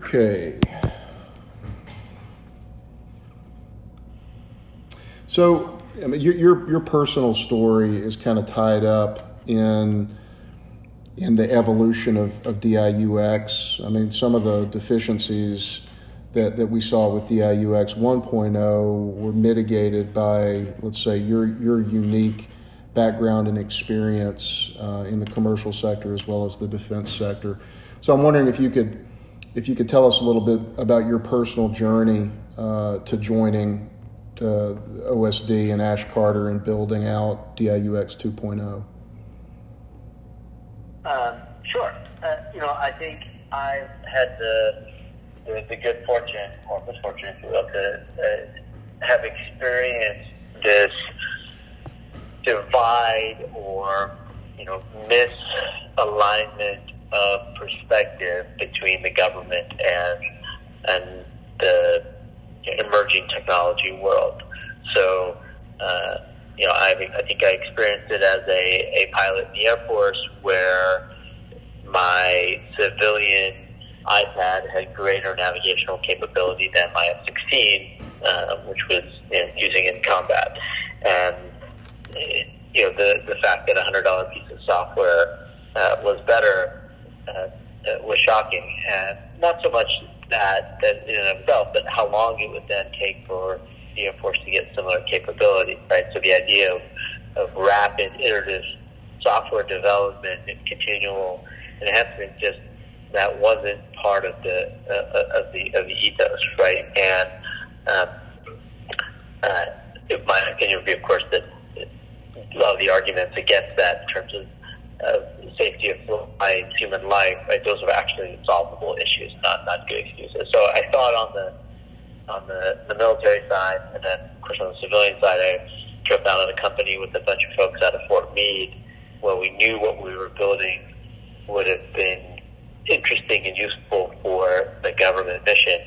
Okay. So, I mean, your personal story is kind of tied up in the evolution of DIUX. I mean, some of the deficiencies that we saw with DIUX 1.0 were mitigated by, let's say, your unique background and experience in the commercial sector as well as the defense sector. So I'm wondering if you could tell us a little bit about your personal journey to joining OSD and Ash Carter and building out DIUX 2.0. Sure. I think I've had the good fortune or misfortune, if you will, to have experienced this divide or misalignment of perspective between the government and the emerging technology world. So, I think I experienced it as a pilot in the Air Force, where my civilian iPad had greater navigational capability than my F-16, which was using in combat. And the fact that $100 piece of software was better was shocking, and not so much that in and of itself, but how long it would then take for the Air Force to get similar capability, right? So the idea of rapid iterative software development and continual enhancement, just that wasn't part of the ethos, right? And in my opinion would be, of course, that a lot of the arguments against that in terms of safety of life, human life, right? Those are actually solvable issues, not good excuses. So I thought on the military side, and then of course on the civilian side, I tripped out at a company with a bunch of folks out of Fort Meade, where we knew what we were building would have been interesting and useful for the government mission,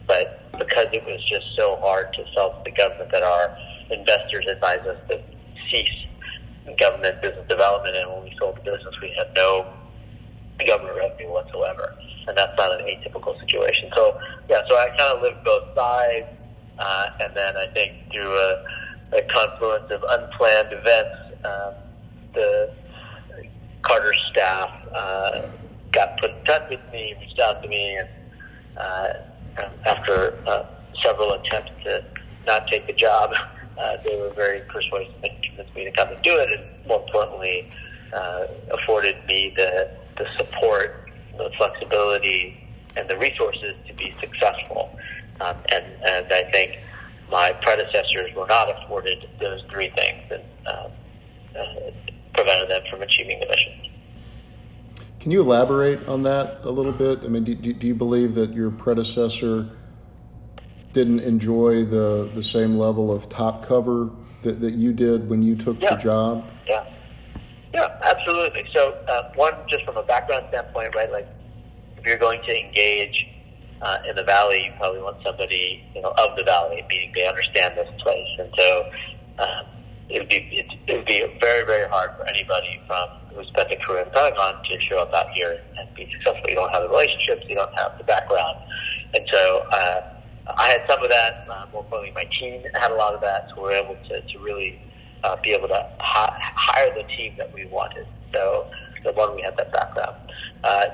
but because it was just so hard to sell to the government that our investors advised us to cease government business development, and when we sold the business, we had no government revenue whatsoever, and that's not an atypical situation. So I kind of lived both sides, and then I think through a confluence of unplanned events, the Carter staff got put in touch with me, reached out to me, and after several attempts to not take the job, they were very persuasive and convinced me to come and do it, and more importantly, afforded me the support, the flexibility, and the resources to be successful. And I think my predecessors were not afforded those three things, and prevented them from achieving the mission. Can you elaborate on that a little bit? I mean, do you believe that your predecessor didn't enjoy the same level of top cover that you did when you took the job? Yeah, absolutely. So one, just from a background standpoint, right, like if you're going to engage in the Valley, you probably want somebody of the Valley, meaning they understand this place. And so it would be very, very hard for anybody who spent a career in the Pentagon to show up out here and be successful. You don't have the relationships, you don't have the background. And so I had some of that. More importantly, my team had a lot of that, so we were able to really be able to hire the team that we wanted. So, one, we had that background.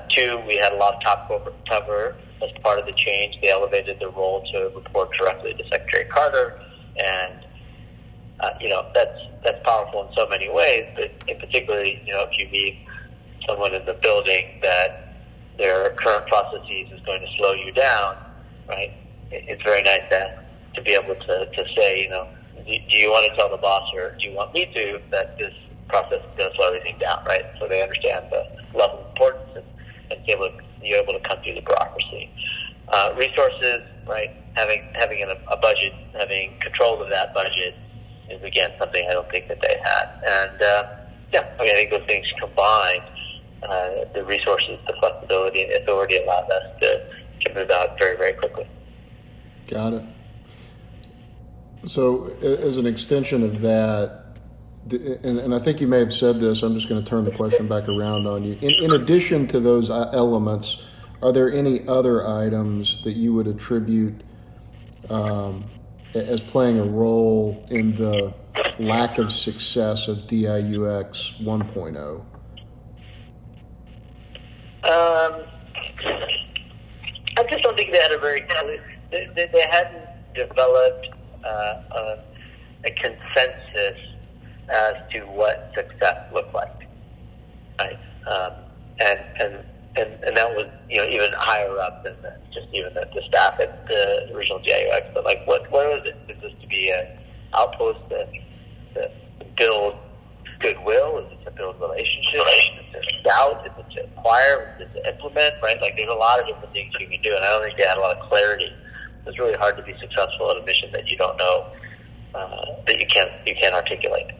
Two, we had a lot of top corporate cover as part of the change. They elevated the role to report directly to Secretary Carter, and that's powerful in so many ways. But in particularly, if you meet someone in the building that their current processes is going to slow you down, right? It's very nice to be able to say, do you want to tell the boss, or do you want me to, that this process is going to slow everything down, right? So they understand the level of importance, and you're able to come through the bureaucracy. Resources, right? Having a budget, having control of that budget is, again, something I don't think that they had. And I think those things combined, the resources, the flexibility, and the authority allowed us to move out very, very quickly. Got it. So as an extension of that, and I think you may have said this, I'm just going to turn the question back around on you. In addition to those elements, Are there any other items that you would attribute as playing a role in the lack of success of DIUX 1.0? I just don't think they had a very they hadn't developed a consensus as to what success looked like, right? And that was, even higher up than just even the staff at the original DIUX. But like, what was it? Is this to be an outpost to build goodwill? Is it to build relationships? Is it to scout? Is it to acquire? Is it to implement? Right? Like, there's a lot of different things you can do, and I don't think they had a lot of clarity. It's really hard to be successful at a mission that you don't know, that you can't articulate.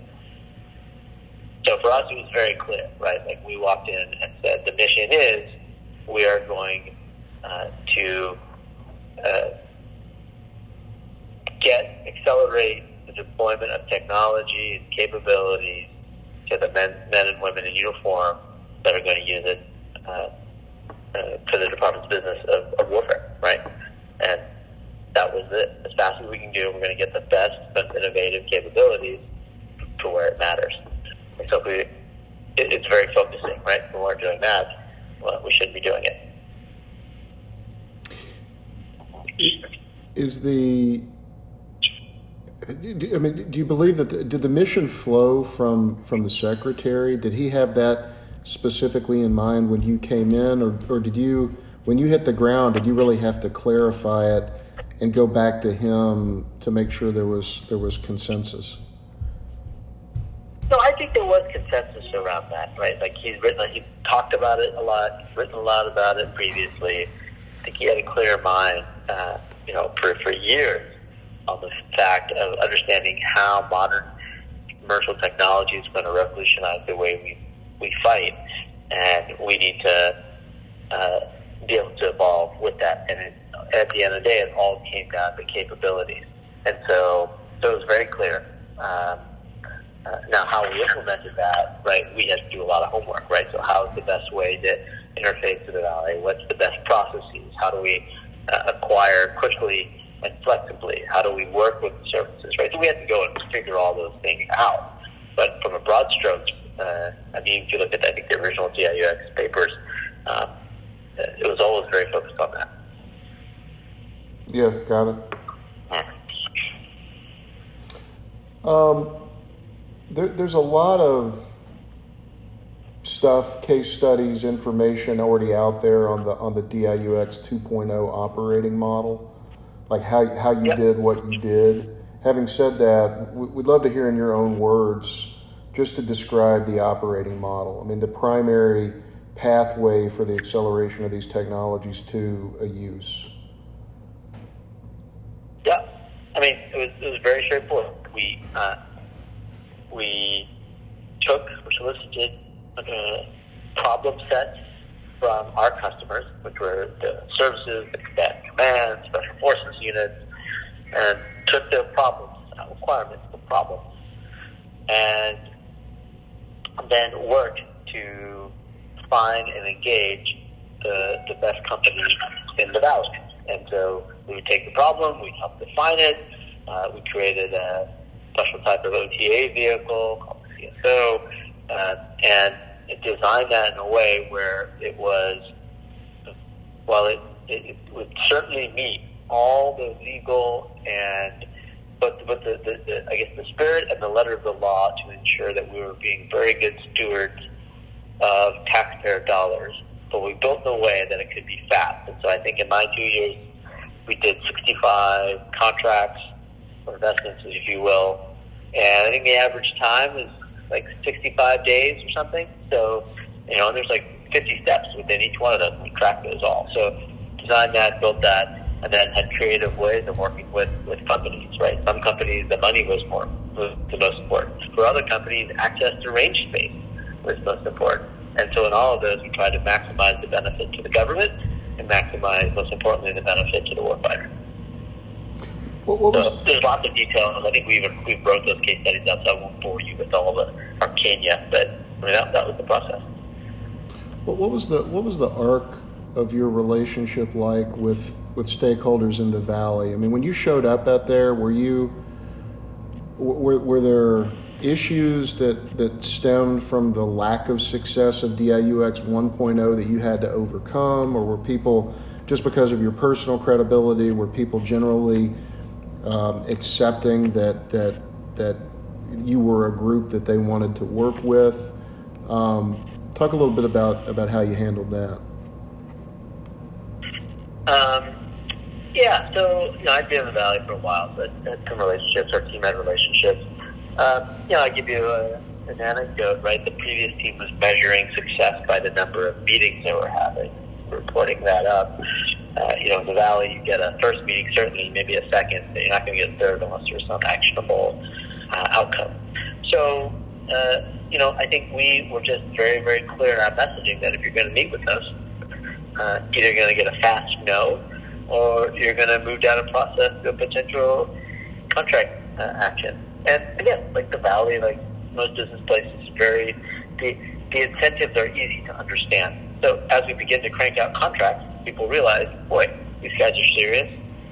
So for us, it was very clear, right? Like, we walked in and said, the mission is we are going to accelerate the deployment of technology and capabilities to the men and women in uniform that are going to use it for the department's business of warfare, right? And that was it. As fast as we can do, we're going to get the best, most innovative capabilities to where it matters. And so it's very focusing, right? If we weren't doing that, well, we shouldn't be doing it. Do you believe that did the mission flow from the secretary? Did he have that specifically in mind when you came in, or did you, when you hit the ground, did you really have to clarify it and go back to him to make sure there was consensus? No, I think there was consensus around that, right? Like, he talked about it a lot, he's written a lot about it previously. I think he had a clear mind, for years on the fact of understanding how modern commercial technology is going to revolutionize the way we fight, and we need to be able to evolve with that. And at the end of the day, it all came down to capabilities. And so it was very clear. Now, how we implemented that, right, we had to do a lot of homework, right? So how is the best way to interface to the Valley? What's the best processes? How do we acquire quickly and flexibly? How do we work with the services, right? So we had to go and figure all those things out. But from a broad strokes, if you look at, I think, the original DIUX papers, it was always very focused on that. Yeah, got it. There's a lot of stuff, case studies, information already out there on the DIUX 2.0 operating model, like how you did what you did. Having said that, we'd love to hear in your own words just to describe the operating model. I mean, the primary pathway for the acceleration of these technologies to a use. Yeah, I mean, it was very straightforward. We solicited problem sets from our customers, which were the services, the combatant command, special forces units, and took their problems, not requirements, but problems, and then worked to find and engage the best company in the Valley. And so we would take the problem, we'd help define it, we created a special type of OTA vehicle called CSO, and designed that in a way where it was, it would certainly meet all the legal but the spirit and the letter of the law to ensure that we were being very good stewards of taxpayer dollars. But we built in a way that it could be fast. And so I think in my 2 years, we did 65 contracts or investments, if you will. And I think the average time is like 65 days or something. So, and there's like 50 steps within each one of them. We track those all. So designed that, built that, and then had creative ways of working with companies, right? Some companies, the money was the most important. For other companies, access to range space was most important. And so in all of those, we tried to maximize the benefit to the government and maximize, most importantly, the benefit to the warfighter. So there's lots of details. I think we wrote those case studies up, so I won't bore you with all the arcana, but that was the process. What was the arc of your relationship like with stakeholders in the Valley? I mean, when you showed up out there, were there issues that stemmed from the lack of success of DIUX 1.0 that you had to overcome, or were people, just because of your personal credibility, were people generally accepting that you were a group that they wanted to work with? Talk a little bit about how you handled that. Yeah, so I've been in the Valley for a while, but had some relationships. Our team had relationships. I'll give you an anecdote, right? The previous team was measuring success by the number of meetings they were having, reporting that up. In the Valley, you get a first meeting, certainly maybe a second, but you're not going to get a third unless there's some actionable outcome. So, I think we were just very, very clear in our messaging that if you're going to meet with us, either you're going to get a fast no, or you're going to move down a process to a potential contract action. And again, like the Valley, like most business places, the incentives are easy to understand. So as we begin to crank out contracts, people realize, boy, these guys are serious.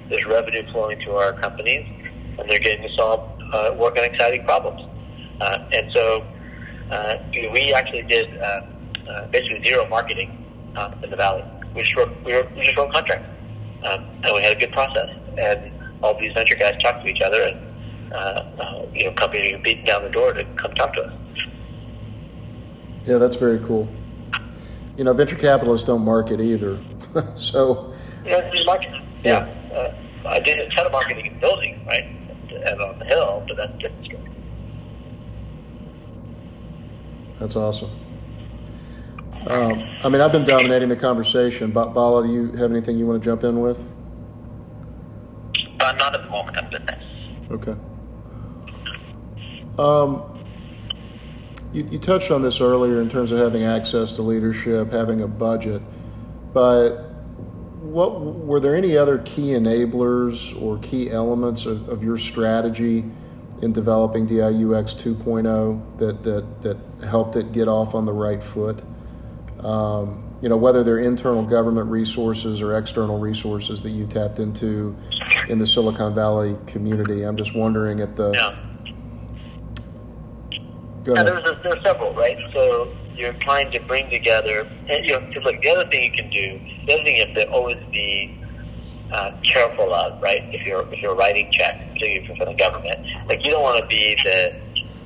There's revenue flowing to our companies, and they're getting to solve work on exciting problems. And so we actually did basically zero marketing in the Valley. We just wrote contracts, and we had a good process. And all these venture guys talked to each other, and companies are beating down the door to come talk to us. Yeah, that's very cool. Venture capitalists don't market either, so. Just marketing. Yeah. I did a ton of marketing in buildings, right, and on the Hill, but that's a different story. That's awesome. I've been dominating the conversation. Bala, do you have anything you want to jump in with? Not at the moment. I'm good. Okay. You touched on this earlier in terms of having access to leadership, having a budget, but were there any other key enablers or key elements of your strategy in developing DIUX 2.0 that helped it get off on the right foot? Whether they're internal government resources or external resources that you tapped into in the Silicon Valley community. I'm just wondering at the. Yeah. Go ahead. There's several, right? So you're trying to bring together, and look, the other thing you can do, the other thing you have to always be careful of, right? If you're writing checks, particularly if you're from the government, like you don't want to be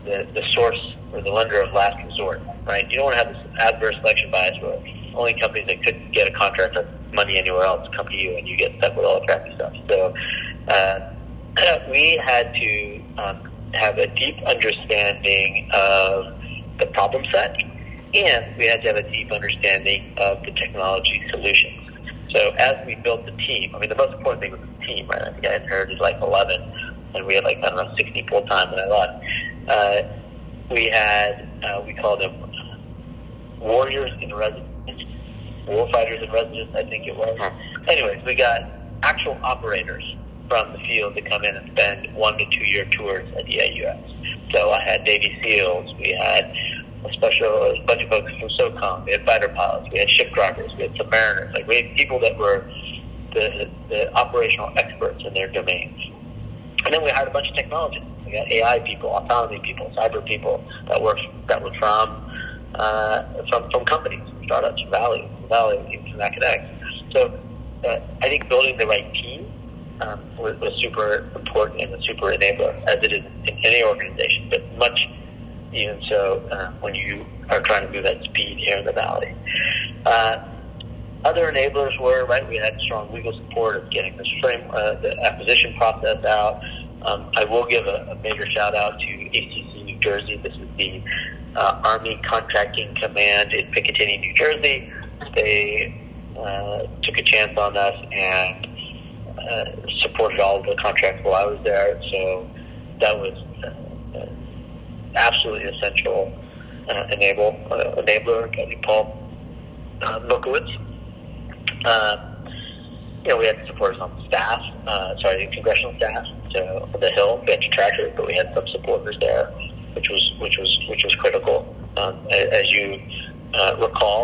the source or the lender of last resort, right? You don't want to have this adverse selection bias where only companies that could get a contract or money anywhere else come to you, and you get stuck with all the crappy stuff. So we had to have a deep understanding of the problem set, and we had to have a deep understanding of the technology solutions. So as we built the team, the most important thing was the team, right? I think I inherited 11, and we had 60 full-time when I left. We had, we called them warriors in residence, warfighters in residence, I think it was. Anyways, we got actual operators from the field to come in and spend 1 to 2 year tours at the AUS. So I had Navy SEALs, we had a bunch of folks from SOCOM, we had fighter pilots, we had ship drivers, we had submariners. We had people that were the operational experts in their domains. And then we hired a bunch of technologists. We got AI people, autonomy people, cyber people that were from companies, startups, Valley, even from AcadX. So I think building the right team was super important and a super enabler, as it is in any organization, but much even so when you are trying to move at speed here in the Valley. Other enablers were, right, we had strong legal support of getting the acquisition process out. I will give a major shout out to ACC New Jersey. This is the Army Contracting Command in Picatinny, New Jersey. They took a chance on us and supported all of the contracts while I was there. So that was absolutely essential enabler. Paul Milkowitz. We had supporters on the staff, congressional staff, so the Hill bench tracker, but we had some supporters there, which was critical. As you recall,